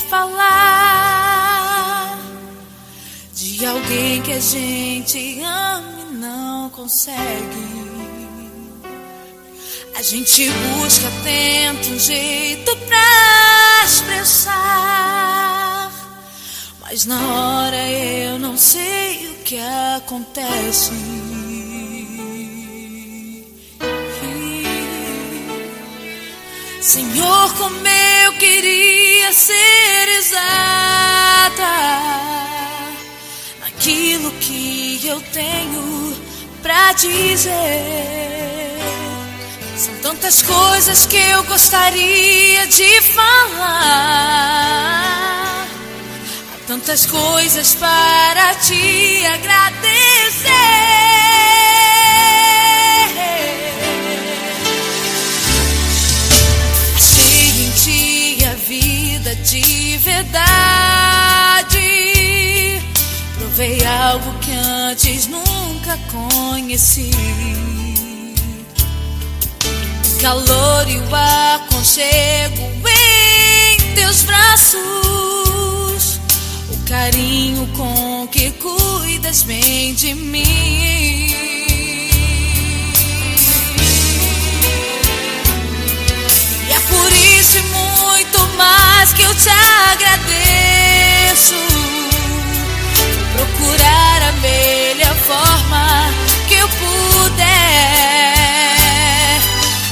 falar de alguém que a gente ama e não consegue. A gente busca, tenta um jeito pra expressar, mas na hora eu não sei o que acontece. Senhor, como eu queria ser exata naquilo que eu tenho pra dizer. São tantas coisas que eu gostaria de falar, há tantas coisas para te agradecer. Achei em ti a vida de verdade, provei algo que antes nunca conheci. O calor e o aconchego em teus braços, o carinho com que cuidas bem de mim. E é por isso e muito mais que eu te agradeço. Vou procurar a melhor forma que eu puder,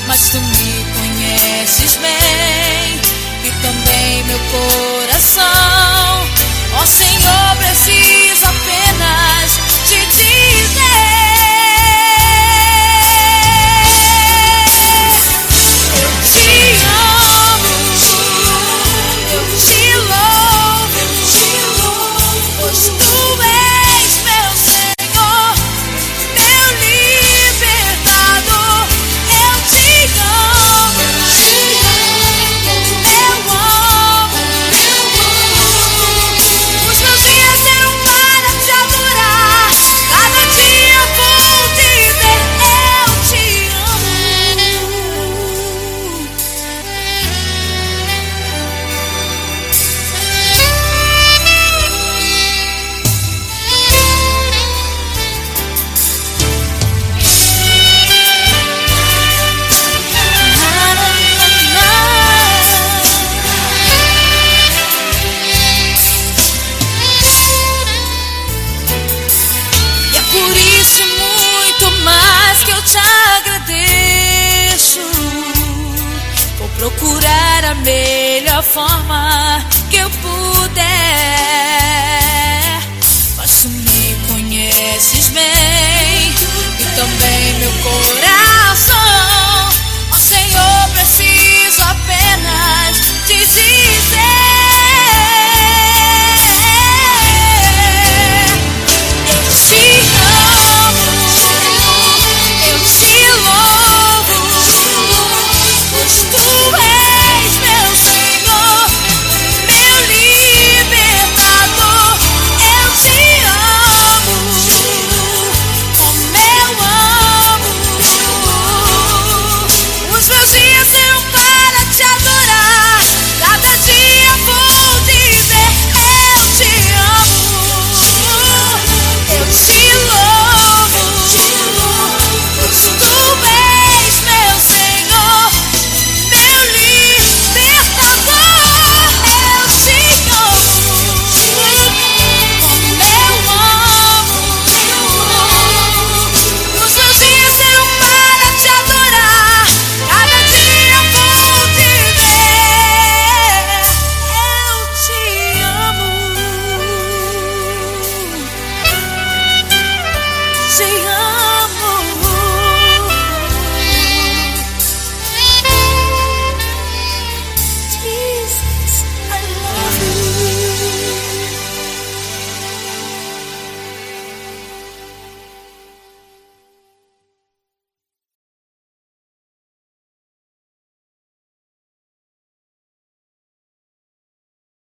mas tu me conheces bem e também meu coração. Ó Senhor, preciso apenas te dizer: eu te amo, eu te louvo, pois tu és meu Senhor, meu libertador. Eu te amo, eu amo. Os meus dias serão para te adorar, cada dia vou dizer: eu te amo. E é por isso e muito mais que eu te agradeço. Vou procurar a melhor forma que eu puder, mas tu me conheces bem e também meu coração. Ó Senhor, preciso apenas dizer: